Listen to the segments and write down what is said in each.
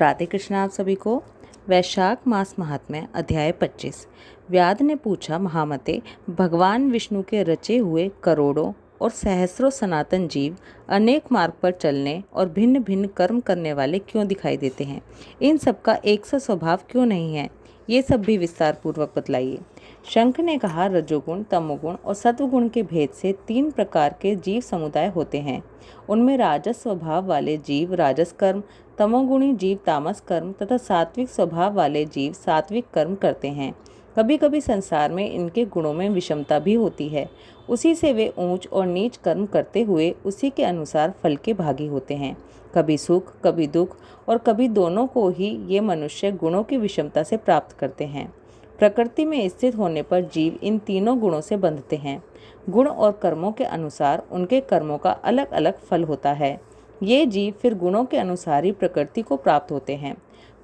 राधे कृष्ण आप सभी को। वैशाख मास महात्म्य अध्याय 25। व्याध ने पूछा, महामते, भगवान विष्णु के रचे हुए करोड़ों और सहस्रों सनातन जीव अनेक मार्ग पर चलने और भिन्न भिन्न कर्म करने वाले क्यों दिखाई देते हैं? इन सब का एक सा स्वभाव क्यों नहीं है? ये सब भी विस्तार पूर्वक बतलाइए। शंख ने कहा, रजोगुण, तमोगुण और सत्वगुण के भेद से 3 प्रकार के जीव समुदाय होते हैं। उनमें राजस स्वभाव वाले जीव राजस कर्म, तमोगुणी जीव तामस कर्म तथा सात्विक स्वभाव वाले जीव सात्विक कर्म करते हैं। कभी कभी संसार में इनके गुणों में विषमता भी होती है। उसी से वे ऊंच और नीच कर्म करते हुए उसी के अनुसार फल के भागी होते हैं। कभी सुख, कभी दुख और कभी दोनों को ही ये मनुष्य गुणों की विषमता से प्राप्त करते हैं। प्रकृति में स्थित होने पर जीव इन तीनों गुणों से बंधते हैं। गुण और कर्मों के अनुसार उनके कर्मों का अलग अलग फल होता है। ये जीव फिर गुणों के अनुसार ही प्रकृति को प्राप्त होते हैं।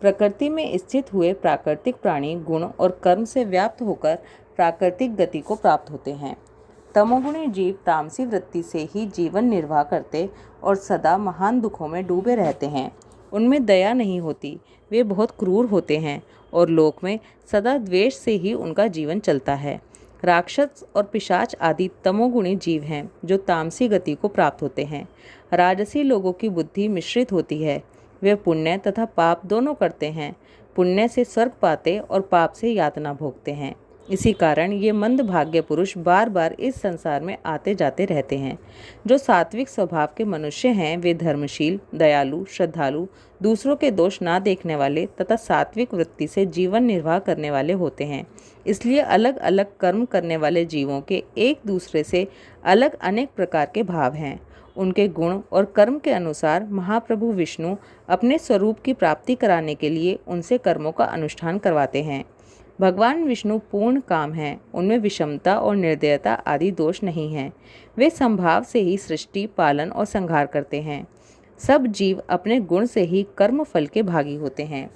प्रकृति में स्थित हुए प्राकृतिक प्राणी गुण और कर्म से व्याप्त होकर प्राकृतिक गति को प्राप्त होते हैं। तमोगुणी जीव तामसी वृत्ति से ही जीवन निर्वाह करते और सदा महान दुखों में डूबे रहते हैं। उनमें दया नहीं होती, वे बहुत क्रूर होते हैं और लोक में सदा द्वेष से ही उनका जीवन चलता है। राक्षस और पिशाच आदि तमोगुणी जीव हैं जो तामसी गति को प्राप्त होते हैं। राजसी लोगों की बुद्धि मिश्रित होती है। वे पुण्य तथा पाप दोनों करते हैं। पुण्य से स्वर्ग पाते और पाप से यातना भोगते हैं। इसी कारण ये मंदभाग्य पुरुष बार बार इस संसार में आते जाते रहते हैं। जो सात्विक स्वभाव के मनुष्य हैं वे धर्मशील, दयालु, श्रद्धालु, दूसरों के दोष ना देखने वाले तथा सात्विक वृत्ति से जीवन निर्वाह करने वाले होते हैं। इसलिए अलग अलग कर्म करने वाले जीवों के एक दूसरे से अलग अनेक प्रकार के भाव हैं। उनके गुण और कर्म के अनुसार महाप्रभु विष्णु अपने स्वरूप की प्राप्ति कराने के लिए उनसे कर्मों का अनुष्ठान करवाते हैं। भगवान विष्णु पूर्ण काम हैं। उनमें विषमता और निर्दयता आदि दोष नहीं हैं। वे संभाव से ही सृष्टि, पालन और संहार करते हैं। सब जीव अपने गुण से ही कर्म फल के भागी होते हैं।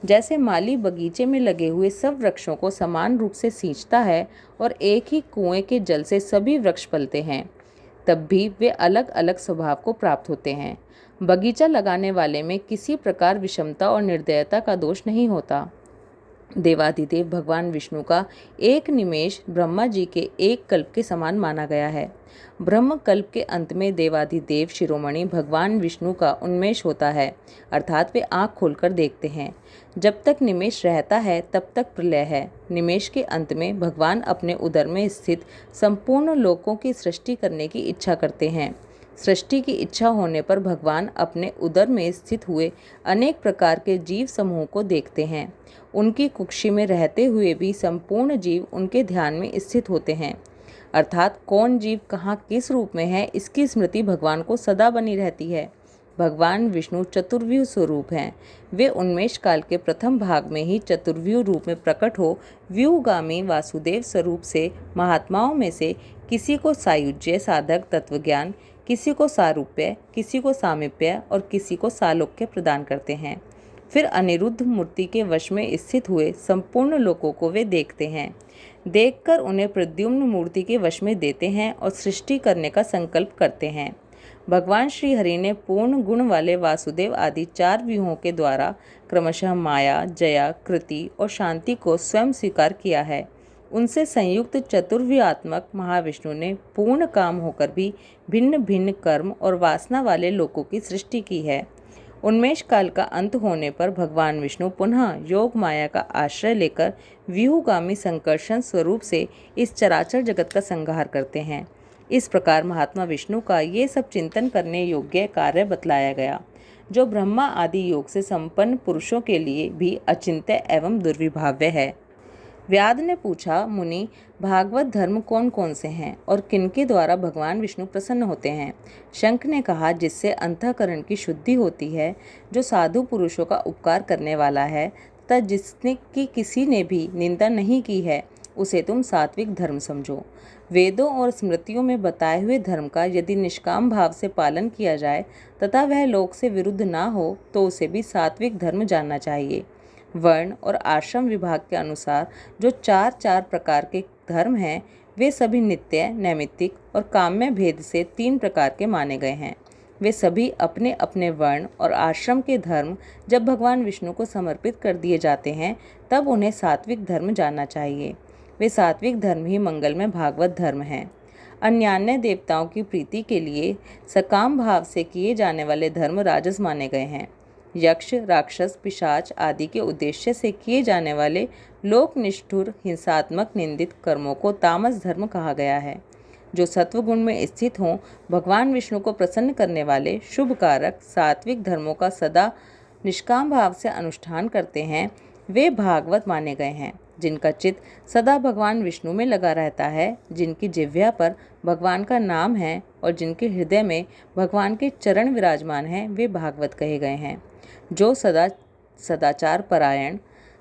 जैसे माली बगीचे में लगे हुए सब वृक्षों को समान रूप से सींचता है और एक ही कुएं के जल से सभी वृक्ष पलते हैं, तब भी वे अलग अलग स्वभाव को प्राप्त होते हैं। बगीचा लगाने वाले में किसी प्रकार विषमता और निर्दयता का दोष नहीं होता। देवाधिदेव भगवान विष्णु का एक निमेष ब्रह्मा जी के एक कल्प के समान माना गया है। ब्रह्म कल्प के अंत में देवाधिदेव शिरोमणि भगवान विष्णु का उन्मेष होता है, अर्थात वे आँख खोलकर देखते हैं। जब तक निमेष रहता है तब तक प्रलय है। निमेष के अंत में भगवान अपने उदर में स्थित संपूर्ण लोकों की सृष्टि करने की इच्छा करते हैं। सृष्टि की इच्छा होने पर भगवान अपने उदर में स्थित हुए अनेक प्रकार के जीव समूह को देखते हैं। उनकी कुक्षी में रहते हुए भी संपूर्ण जीव उनके ध्यान में स्थित होते हैं, अर्थात कौन जीव कहाँ किस रूप में है इसकी स्मृति भगवान को सदा बनी रहती है। भगवान विष्णु चतुर्व्यूह स्वरूप हैं। वे उन्मेष काल के प्रथम भाग में ही चतुर्व्यूह रूप में प्रकट हो व्यूहगामी वासुदेव स्वरूप से महात्माओं में से किसी को सायुज्य साधक तत्वज्ञान, किसी को सारूप्य, किसी को सामीप्य और किसी को सालोक्य प्रदान करते हैं। फिर अनिरुद्ध मूर्ति के वश में स्थित हुए संपूर्ण लोकों को वे देखते हैं। देखकर उन्हें प्रद्युम्न मूर्ति के वश में देते हैं और सृष्टि करने का संकल्प करते हैं। भगवान श्री हरि ने पूर्ण गुण वाले वासुदेव आदि 4 व्यूहों के द्वारा क्रमशः माया, जया, कृति और शांति को स्वयं स्वीकार किया है। उनसे संयुक्त चतुर्व्यूहात्मक महाविष्णु ने पूर्ण काम होकर भी भिन्न भिन्न कर्म और वासना वाले लोकों की सृष्टि की है। उन्मेष काल का अंत होने पर भगवान विष्णु पुनः योग माया का आश्रय लेकर व्यूहगामी संकर्षण स्वरूप से इस चराचर जगत का संहार करते हैं। इस प्रकार महात्मा विष्णु का ये सब चिंतन करने योग्य कार्य बतलाया गया, जो ब्रह्मा आदि योग से संपन्न पुरुषों के लिए भी अचिंत्य एवं दुर्विभाव्य है। व्याध ने पूछा, मुनि, भागवत धर्म कौन कौन से हैं और किनके द्वारा भगवान विष्णु प्रसन्न होते हैं? शंख ने कहा, जिससे अंतःकरण की शुद्धि होती है, जो साधु पुरुषों का उपकार करने वाला है तथा जिसने की किसी ने भी निंदा नहीं की है, उसे तुम सात्विक धर्म समझो। वेदों और स्मृतियों में बताए हुए धर्म का यदि निष्काम भाव से पालन किया जाए तथा वह लोक से विरुद्ध ना हो तो उसे भी सात्विक धर्म जानना चाहिए। वर्ण और आश्रम विभाग के अनुसार जो 4 प्रकार के धर्म हैं, वे सभी नित्य, नैमित्तिक और काम्य भेद से 3 प्रकार के माने गए हैं। वे सभी अपने अपने वर्ण और आश्रम के धर्म जब भगवान विष्णु को समर्पित कर दिए जाते हैं तब उन्हें सात्विक धर्म जानना चाहिए। वे सात्विक धर्म ही मंगलमय भागवत धर्म हैं। अन्यान्य देवताओं की प्रीति के लिए सकाम भाव से किए जाने वाले धर्म राजस माने गए हैं। यक्ष, राक्षस, पिशाच आदि के उद्देश्य से किए जाने वाले लोक निष्ठुर हिंसात्मक निंदित कर्मों को तामस धर्म कहा गया है। जो सत्वगुण में स्थित हों, भगवान विष्णु को प्रसन्न करने वाले शुभ कारक सात्विक धर्मों का सदा निष्काम भाव से अनुष्ठान करते हैं, वे भागवत माने गए हैं। जिनका चित्त सदा भगवान विष्णु में लगा रहता है, जिनकी जिह्वा पर भगवान का नाम है और जिनके हृदय में भगवान के चरण विराजमान हैं, वे भागवत कहे गए हैं। जो सदाचार परायण,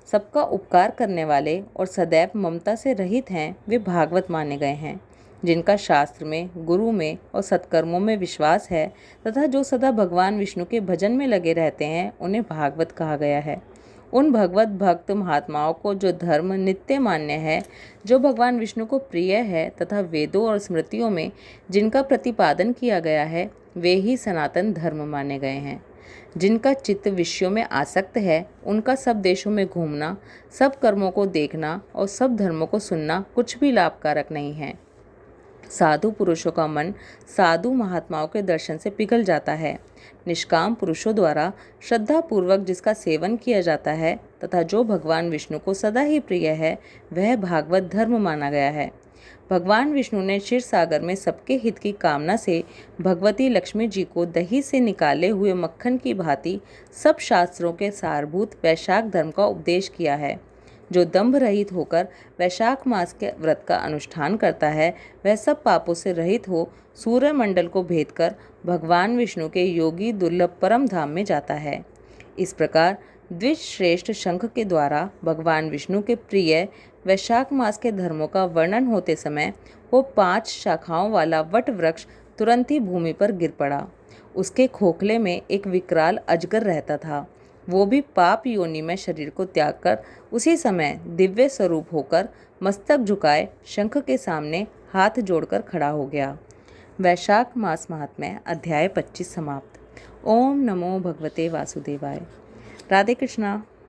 सबका उपकार करने वाले और सदैव ममता से रहित हैं, वे भागवत माने गए हैं। जिनका शास्त्र में, गुरु में और सत्कर्मों में विश्वास है तथा जो सदा भगवान विष्णु के भजन में लगे रहते हैं, उन्हें भागवत कहा गया है। उन भगवत भक्त महात्माओं को जो धर्म नित्य मान्य है, जो भगवान विष्णु को प्रिय है तथा वेदों और स्मृतियों में जिनका प्रतिपादन किया गया है, वे ही सनातन धर्म माने गए हैं। जिनका चित्त विषयों में आसक्त है, उनका सब देशों में घूमना, सब कर्मों को देखना और सब धर्मों को सुनना कुछ भी लाभकारक नहीं है। साधु पुरुषों का मन साधु महात्माओं के दर्शन से पिघल जाता है। निष्काम पुरुषों द्वारा श्रद्धा पूर्वक जिसका सेवन किया जाता है तथा जो भगवान विष्णु को सदा ही प्रिय है, वह भागवत धर्म माना गया है। भगवान विष्णु ने क्षीर सागर में सबके हित की कामना से भगवती लक्ष्मी जी को दही से निकाले हुए मक्खन की भांति सब शास्त्रों के सारभूत वैशाख धर्म का उपदेश किया है। जो दंभ रहित होकर वैशाख मास के व्रत का अनुष्ठान करता है, वह सब पापों से रहित हो सूर्य मंडल को भेद कर भगवान विष्णु के योगी दुर्लभ परम धाम में जाता है। इस प्रकार द्विज श्रेष्ठ शंख के द्वारा भगवान विष्णु के प्रिय वैशाख मास के धर्मों का वर्णन होते समय वो 5 शाखाओं वाला वट वृक्ष तुरंत ही भूमि पर गिर पड़ा। उसके खोखले में एक विकराल अजगर रहता था। वो भी पाप योनि में शरीर को त्याग कर उसी समय दिव्य स्वरूप होकर मस्तक झुकाए शंख के सामने हाथ जोड़कर खड़ा हो गया। वैशाख मास महात्म्य अध्याय 25 समाप्त। ओम नमो भगवते वासुदेवाय। राधे कृष्णा।